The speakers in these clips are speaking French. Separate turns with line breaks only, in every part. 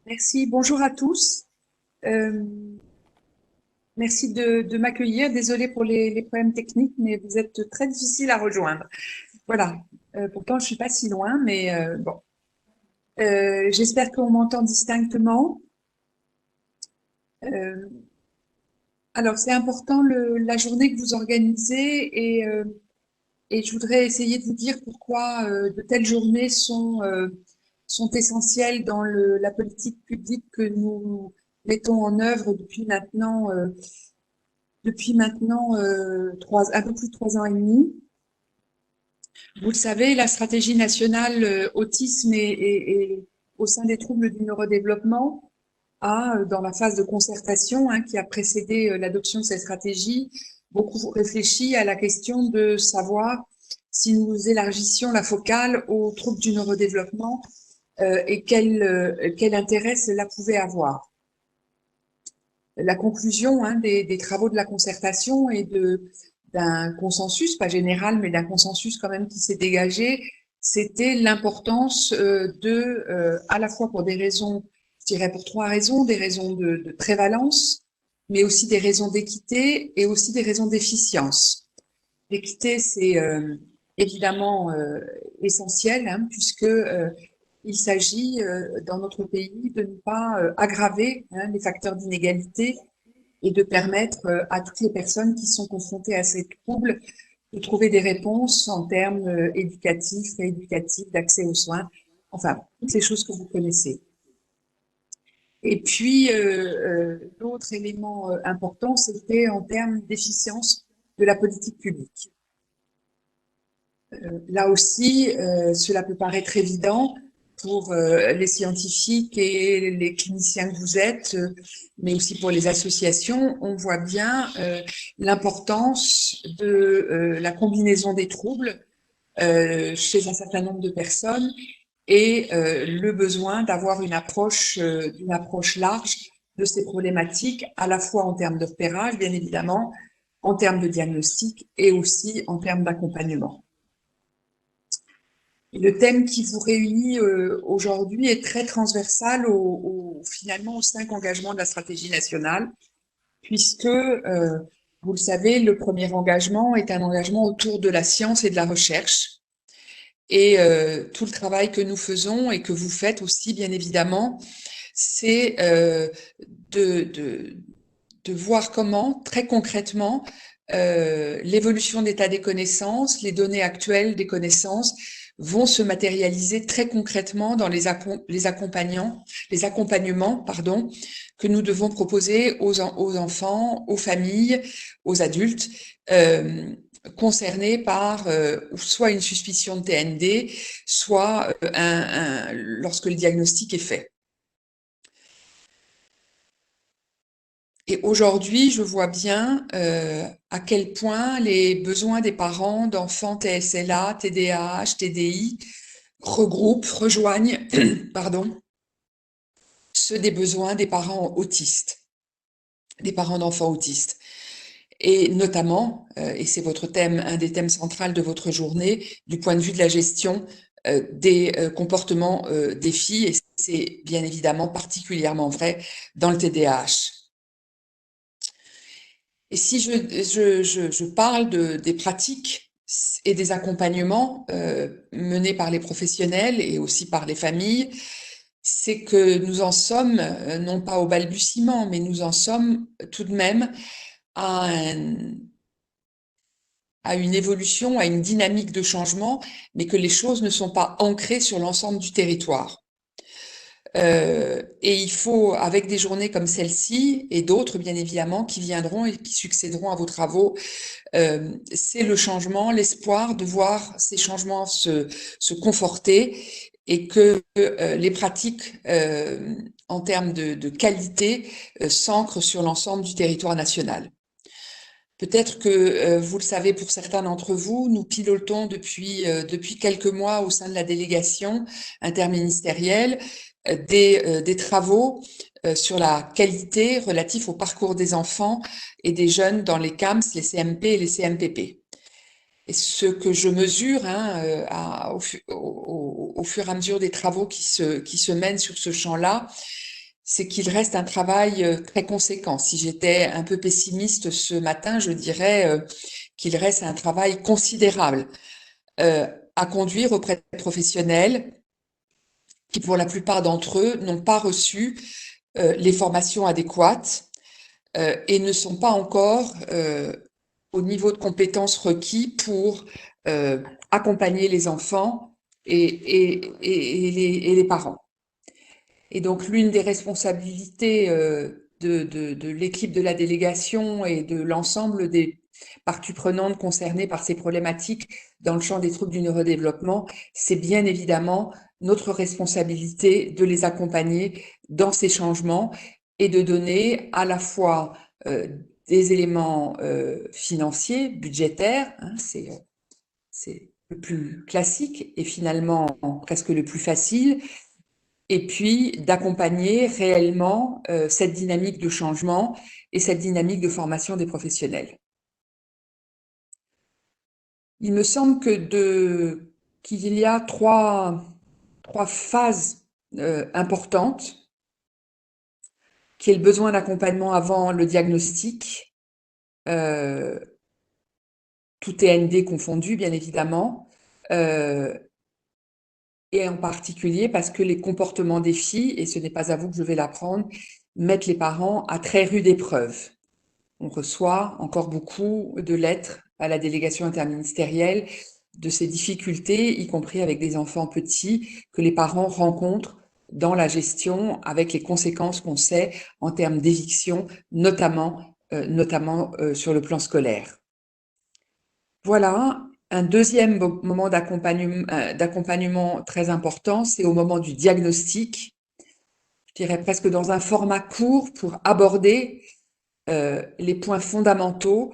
Merci, bonjour à tous. Euh, Merci de m'accueillir. Désolée pour les problèmes techniques, mais vous êtes très difficile à rejoindre. Voilà. Pourtant, je suis pas si loin, mais bon. J'espère qu'on m'entend distinctement. Euh, alors, c'est important la journée que vous organisez et je voudrais essayer de vous dire pourquoi de telles journées sont essentielles dans la politique publique que nous mettons en œuvre depuis maintenant un peu plus de 3 ans et demi. Vous le savez, la stratégie nationale autisme et au sein des troubles du neurodéveloppement a, dans la phase de concertation qui a précédé l'adoption de cette stratégie, beaucoup réfléchi à la question de savoir si nous élargissions la focale aux troubles du neurodéveloppement et quel intérêt cela pouvait avoir. La conclusion des travaux de la concertation et d'un consensus, pas général, mais d'un consensus quand même qui s'est dégagé, c'était l'importance à la fois pour des raisons, je dirais pour 3 raisons, des raisons de prévalence, mais aussi des raisons d'équité et aussi des raisons d'efficience. L'équité, c'est évidemment essentiel, puisque il s'agit dans notre pays de ne pas aggraver les facteurs d'inégalité et de permettre à toutes les personnes qui sont confrontées à ces troubles de trouver des réponses en termes éducatifs, rééducatifs, d'accès aux soins, enfin, toutes les choses que vous connaissez. Et puis, l'autre élément important, c'était en termes d'efficience de la politique publique. Là aussi, cela peut paraître évident pour les scientifiques et les cliniciens que vous êtes, mais aussi pour les associations. On voit bien l'importance de la combinaison des troubles chez un certain nombre de personnes et le besoin d'avoir une approche large de ces problématiques, à la fois en termes de repérage, bien évidemment, en termes de diagnostic et aussi en termes d'accompagnement. Le thème qui vous réunit aujourd'hui est très transversal finalement aux 5 engagements de la stratégie nationale, puisque, vous le savez, le premier engagement est un engagement autour de la science et de la recherche. Et tout le travail que nous faisons et que vous faites aussi, bien évidemment, c'est de voir comment, très concrètement, l'évolution d'état des connaissances, les données actuelles des connaissances vont se matérialiser très concrètement dans les accompagnements, pardon, que nous devons proposer aux enfants, aux familles, aux adultes concernés par soit une suspicion de TND, soit lorsque le diagnostic est fait. Et aujourd'hui, je vois bien à quel point les besoins des parents d'enfants TSLA, TDAH, TDI rejoignent pardon, ceux des besoins des parents autistes, des parents d'enfants autistes. Et notamment, et c'est votre thème, un des thèmes centraux de votre journée, du point de vue de la gestion des comportements des filles, et c'est bien évidemment particulièrement vrai dans le TDAH. Et si je parle des pratiques et des accompagnements menés par les professionnels et aussi par les familles, c'est que nous en sommes, non pas au balbutiement, mais nous en sommes tout de même à une évolution, à une dynamique de changement, mais que les choses ne sont pas ancrées sur l'ensemble du territoire. Et il faut, avec des journées comme celle-ci et d'autres bien évidemment qui viendront et qui succéderont à vos travaux, c'est le changement, l'espoir de voir ces changements se conforter et que les pratiques en termes de qualité s'ancrent sur l'ensemble du territoire national. Peut-être que vous le savez pour certains d'entre vous, nous pilotons depuis quelques mois au sein de la délégation interministérielle des travaux sur la qualité relatifs au parcours des enfants et des jeunes dans les CAMS, les CMP et les CMPP. Et ce que je mesure au fur et à mesure des travaux qui se mènent sur ce champ-là, c'est qu'il reste un travail très conséquent. Si j'étais un peu pessimiste ce matin, je dirais qu'il reste un travail considérable à conduire auprès de professionnels qui, pour la plupart d'entre eux, n'ont pas reçu les formations adéquates et ne sont pas encore au niveau de compétences requis pour accompagner les enfants et les parents. Et donc, l'une des responsabilités de l'équipe de la délégation et de l'ensemble des parties prenantes concernées par ces problématiques dans le champ des troubles du neurodéveloppement, c'est bien évidemment notre responsabilité de les accompagner dans ces changements et de donner à la fois des éléments financiers, budgétaires, hein, c'est le plus classique et finalement presque le plus facile, et puis d'accompagner réellement cette dynamique de changement et cette dynamique de formation des professionnels. Il me semble qu'il y a trois phases importantes, qui est le besoin d'accompagnement avant le diagnostic, tout TND confondu bien évidemment, et en particulier parce que les comportements des filles, et ce n'est pas à vous que je vais l'apprendre, mettent les parents à très rude épreuve. On reçoit encore beaucoup de lettres à la délégation interministérielle de ces difficultés, y compris avec des enfants petits, que les parents rencontrent dans la gestion, avec les conséquences qu'on sait en termes d'éviction, notamment sur le plan scolaire. Voilà. Un deuxième moment d'accompagnement très important, c'est au moment du diagnostic, je dirais presque dans un format court pour aborder les points fondamentaux,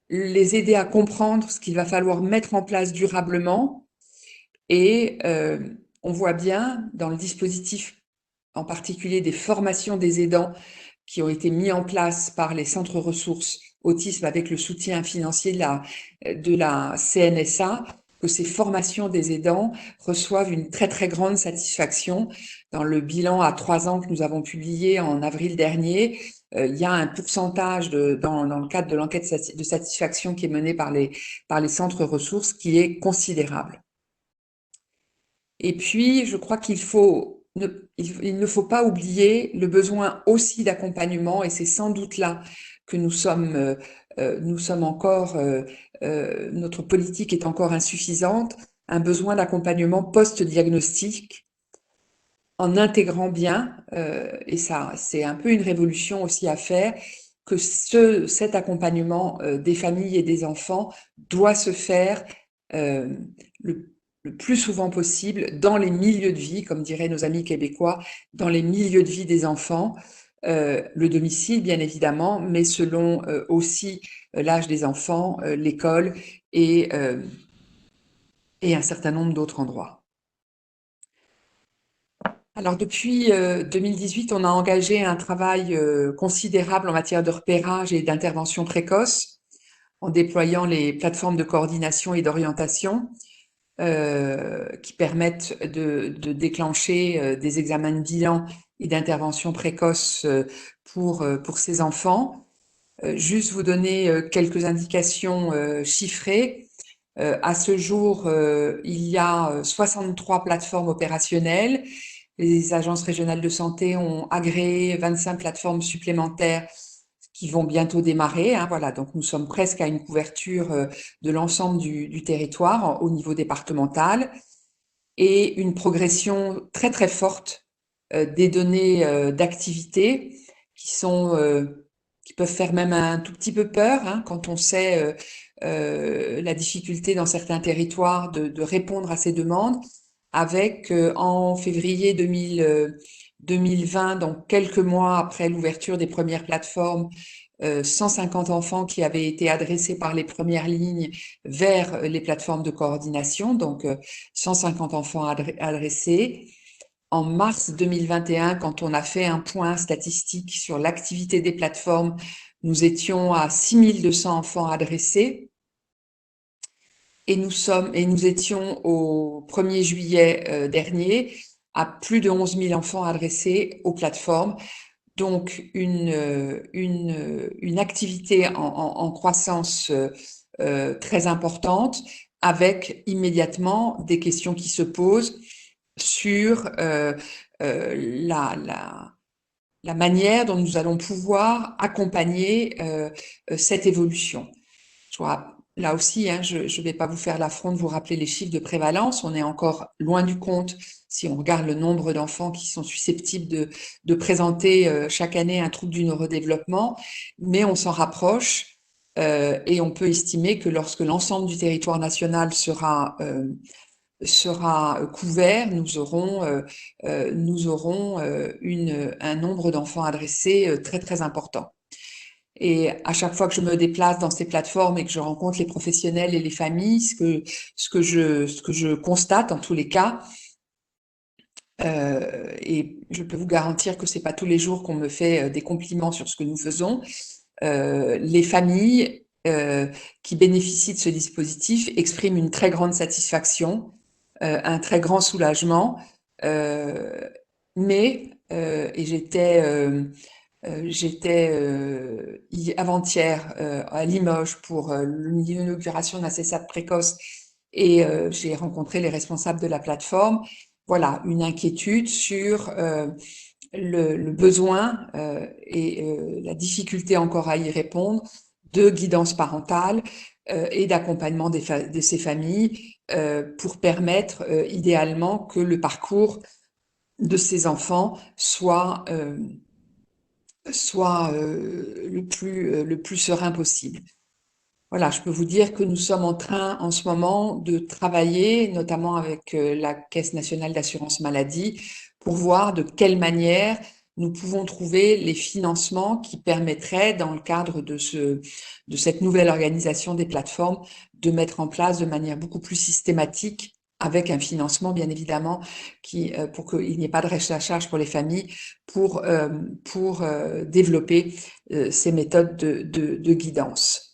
les aider à comprendre ce qu'il va falloir mettre en place durablement. Et on voit bien dans le dispositif, en particulier des formations des aidants qui ont été mis en place par les centres ressources autisme avec le soutien financier de la CNSA, que ces formations des aidants reçoivent une très très grande satisfaction. Dans le bilan à 3 ans que nous avons publié en avril dernier, il y a un pourcentage dans le cadre de l'enquête de satisfaction qui est menée par les centres ressources qui est considérable. Et puis, je crois il ne faut pas oublier le besoin aussi d'accompagnement, et c'est sans doute là que nous sommes encore, notre politique est encore insuffisante, un besoin d'accompagnement post-diagnostic en intégrant bien, et ça c'est un peu une révolution aussi à faire, que cet accompagnement des familles et des enfants doit se faire le plus souvent possible dans les milieux de vie, comme diraient nos amis québécois, dans les milieux de vie des enfants, le domicile bien évidemment, mais selon aussi l'âge des enfants, l'école et un certain nombre d'autres endroits. Alors depuis 2018, on a engagé un travail considérable en matière de repérage et d'intervention précoce en déployant les plateformes de coordination et d'orientation qui permettent de déclencher des examens de bilan et d'intervention précoce pour ces enfants. Juste vous donner quelques indications chiffrées. À ce jour, il y a 63 plateformes opérationnelles. Les agences régionales de santé ont agréé 25 plateformes supplémentaires qui vont bientôt démarrer. Hein, voilà, donc nous sommes presque à une couverture de l'ensemble du territoire au niveau départemental et une progression très très forte des données d'activité qui peuvent faire même un tout petit peu peur hein, quand on sait la difficulté dans certains territoires de répondre à ces demandes, avec en février 2020, donc quelques mois après l'ouverture des premières plateformes, 150 enfants qui avaient été adressés par les premières lignes vers les plateformes de coordination, donc 150 enfants adressés. En mars 2021, quand on a fait un point statistique sur l'activité des plateformes, nous étions à 6200 enfants adressés. Et nous étions au 1er juillet dernier à plus de 11 000 enfants adressés aux plateformes. Donc, une activité en croissance très importante, avec immédiatement des questions qui se posent sur la manière dont nous allons pouvoir accompagner cette évolution. Là aussi, hein, je ne vais pas vous faire l'affront de vous rappeler les chiffres de prévalence. On est encore loin du compte si on regarde le nombre d'enfants qui sont susceptibles de présenter chaque année un trouble du neurodéveloppement, mais on s'en rapproche et on peut estimer que lorsque l'ensemble du territoire national sera couvert, nous aurons un nombre d'enfants adressés très très important. Et à chaque fois que je me déplace dans ces plateformes et que je rencontre les professionnels et les familles, ce que je constate en tous les cas, et je peux vous garantir que c'est pas tous les jours qu'on me fait des compliments sur ce que nous faisons, les familles qui bénéficient de ce dispositif expriment une très grande satisfaction, un très grand soulagement, mais et j'étais avant-hier à Limoges pour l'inauguration d'un CESAP précoce et j'ai rencontré les responsables de la plateforme. Voilà, une inquiétude sur le besoin et la difficulté encore à y répondre de guidance parentale et d'accompagnement de ces familles pour permettre idéalement que le parcours de ces enfants soit le plus serein possible. Voilà, je peux vous dire que nous sommes en train en ce moment de travailler, notamment avec la Caisse nationale d'assurance maladie, pour voir de quelle manière nous pouvons trouver les financements qui permettraient, dans le cadre de cette nouvelle organisation des plateformes, de mettre en place de manière beaucoup plus systématique, avec un financement bien évidemment, pour qu'il n'y ait pas de reste à charge pour les familles, pour développer ces méthodes de guidance.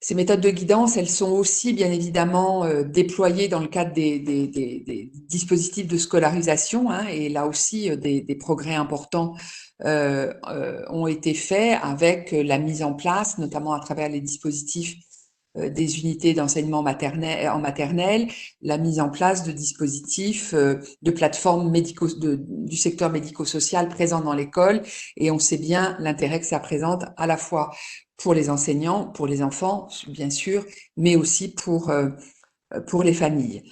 Ces méthodes de guidance, elles sont aussi bien évidemment déployées dans le cadre des dispositifs de scolarisation, hein, et là aussi des progrès importants ont été faits avec la mise en place, notamment à travers les dispositifs des unités d'enseignement maternel, en maternelle, la mise en place de dispositifs de plateformes du secteur médico-social présents dans l'école, et on sait bien l'intérêt que ça présente à la fois pour les enseignants, pour les enfants, bien sûr, mais aussi pour les familles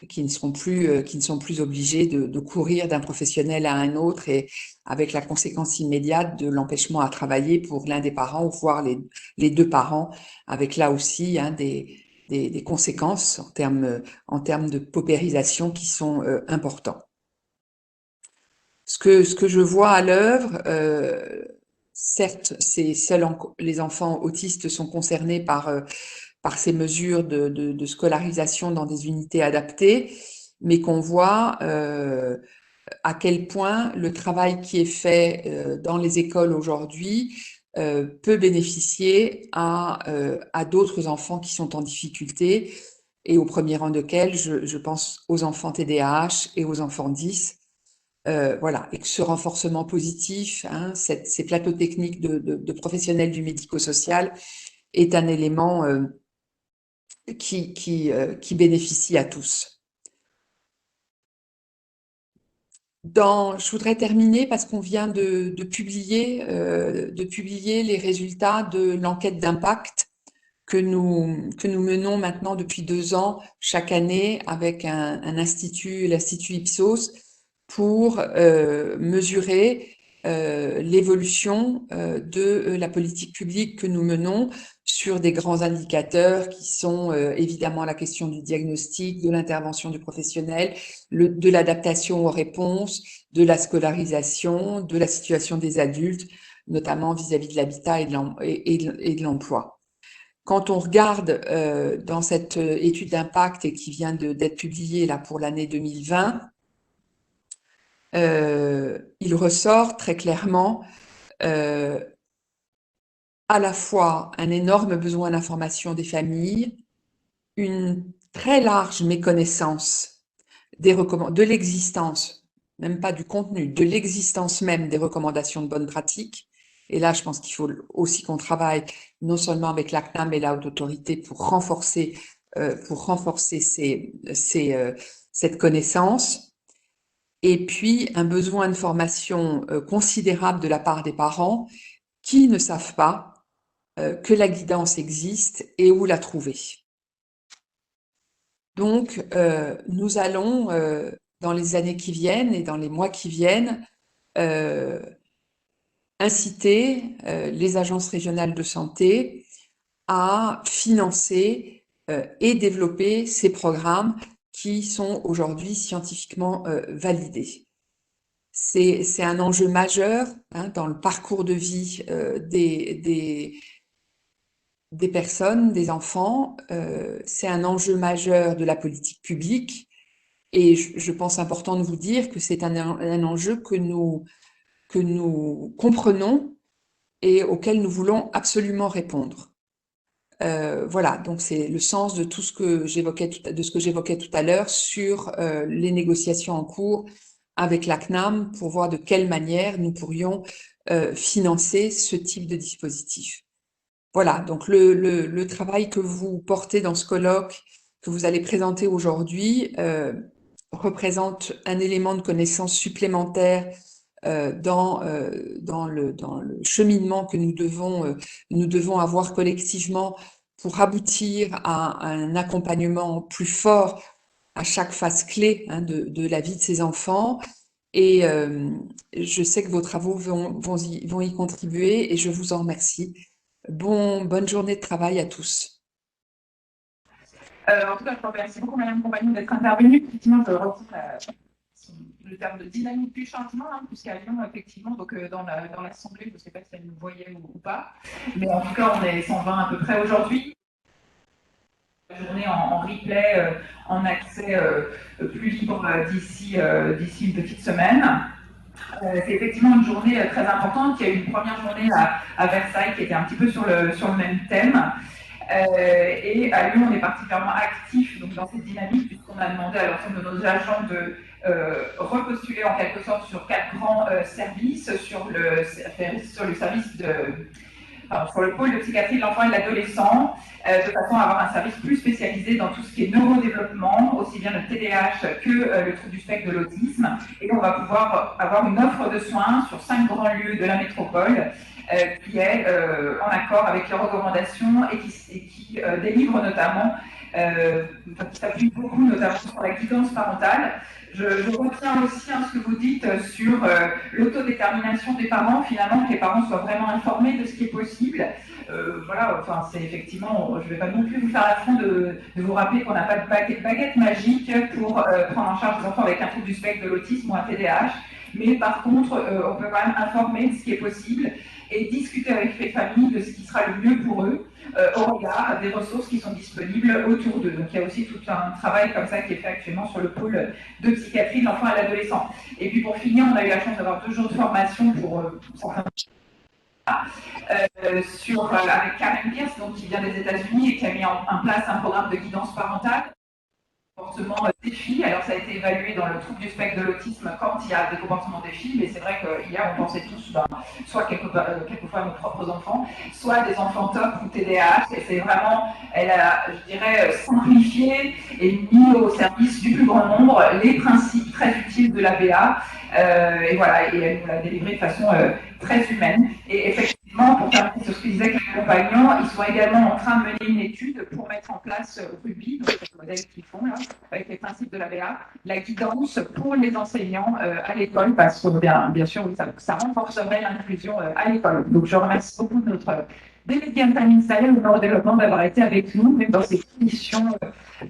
qui ne sont plus obligés de courir d'un professionnel à un autre, et avec la conséquence immédiate de l'empêchement à travailler pour l'un des parents, ou voire les deux parents, avec là aussi hein, des conséquences en termes de paupérisation qui sont importants. Ce que je vois à l'œuvre, certes, les enfants autistes sont concernés par ces mesures de scolarisation dans des unités adaptées, mais qu'on voit à quel point le travail qui est fait dans les écoles aujourd'hui peut bénéficier à d'autres enfants qui sont en difficulté, et au premier rang desquels je pense aux enfants TDAH et aux enfants 10. Voilà, et que ce renforcement positif, hein, ces plateaux techniques de professionnels du médico-social est un élément qui bénéficie à tous. Je voudrais terminer parce qu'on vient de publier les résultats de l'enquête d'impact que nous menons maintenant depuis 2 ans, chaque année, avec un institut, l'Institut Ipsos, pour mesurer l'évolution de la politique publique que nous menons sur des grands indicateurs qui sont évidemment la question du diagnostic, de l'intervention du professionnel, de l'adaptation aux réponses, de la scolarisation, de la situation des adultes, notamment vis-à-vis de l'habitat et de l'emploi. Quand on regarde dans cette étude d'impact et qui vient d'être publiée là pour l'année 2020, il ressort très clairement à la fois un énorme besoin d'information des familles, une très large méconnaissance de l'existence, même pas du contenu, de l'existence même des recommandations de bonnes pratiques. Et là, je pense qu'il faut aussi qu'on travaille non seulement avec la CNAM et la Haute Autorité pour renforcer cette connaissance. Et puis, un besoin de formation considérable de la part des parents qui ne savent pas que la guidance existe et où la trouver. Donc, nous allons, dans les années qui viennent et dans les mois qui viennent, inciter les agences régionales de santé à financer et développer ces programmes qui sont aujourd'hui scientifiquement validés. C'est un enjeu majeur dans le parcours de vie des personnes, des enfants. C'est un enjeu majeur de la politique publique et je pense important de vous dire que c'est un enjeu que nous comprenons et auquel nous voulons absolument répondre. Voilà, donc c'est le sens de tout ce que j'évoquais tout à l'heure sur les négociations en cours avec la CNAM pour voir de quelle manière nous pourrions financer ce type de dispositif. Voilà, donc le travail que vous portez dans ce colloque, que vous allez présenter aujourd'hui, représente un élément de connaissance supplémentaire dans le cheminement que nous devons avoir collectivement pour aboutir à un accompagnement plus fort à chaque phase clé de la vie de ces enfants. Et je sais que vos travaux vont y contribuer et je vous en remercie. Bonne journée de travail à tous.
En tout cas, je vous remercie beaucoup, Madame Compagnon, d'être intervenue. Effectivement, je retrouve le terme de dynamique du changement, puisqu'à Lyon, effectivement, donc dans l'Assemblée, je ne sais pas si elle nous voyait ou pas, mais en tout cas, on est 120 à peu près aujourd'hui. La journée en replay, en accès plus libre d'ici une petite semaine. C'est effectivement une journée très importante. Il y a eu une première journée à Versailles qui était un petit peu sur le même thème. Et à Lyon, on est particulièrement actif donc, dans cette dynamique, puisqu'on a demandé à l'ensemble de nos agents de repostuler en quelque sorte sur 4 grands services, sur le service sur le pôle de psychiatrie de l'enfant et de l'adolescent, de façon à avoir un service plus spécialisé dans tout ce qui est neurodéveloppement, aussi bien le TDAH que le trouble du spectre de l'autisme. Et on va pouvoir avoir une offre de soins sur 5 grands lieux de la métropole qui est en accord avec les recommandations et qui délivre notamment, qui s'appuie beaucoup notamment sur la guidance parentale. Je retiens aussi ce que vous dites sur l'autodétermination des parents, finalement, que les parents soient vraiment informés de ce qui est possible. Voilà, enfin, c'est effectivement, je ne vais pas non plus vous faire l'affront de vous rappeler qu'on n'a pas de baguette magique pour prendre en charge des enfants avec un trouble du spectre de l'autisme ou un TDAH, mais par contre, on peut quand même informer de ce qui est possible et discuter avec les familles de ce qui sera le mieux pour eux au regard des ressources qui sont disponibles autour d'eux. Donc il y a aussi tout un travail comme ça qui est fait actuellement sur le pôle de psychiatrie de l'enfant et de l'adolescent. Et puis pour finir, on a eu la chance d'avoir 2 jours de formation pour certains avec Karen Pierce, donc, qui vient des États-Unis et qui a mis en place un programme de guidance parentale. Comportement défi. Alors ça a été évalué dans le trouble du spectre de l'autisme quand il y a des comportements défis, mais c'est vrai qu'hier on pensait tous soit quelquefois à nos propres enfants, soit des enfants top ou TDAH, et c'est vraiment, elle a, je dirais, simplifié et mis au service du plus grand nombre les principes très utiles de l'ABA, et voilà, et elle nous l'a délivré de façon très humaine. Et effectivement, pour faire sur ce que disait les compagnons, ils sont également en train de mener une étude pour mettre en place Ruby, donc ce modèle qu'ils font là, avec les principes de l'ABA, la guidance pour les enseignants à l'école, parce que bien sûr, ça renforcerait l'inclusion à l'école. Donc je remercie beaucoup de notre délégué interministériel au neurodéveloppement d'avoir été avec nous, même dans ces conditions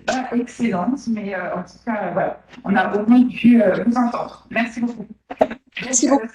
pas excellentes, mais en tout cas, voilà, on a au moins pu vous entendre. Merci beaucoup.
Merci beaucoup.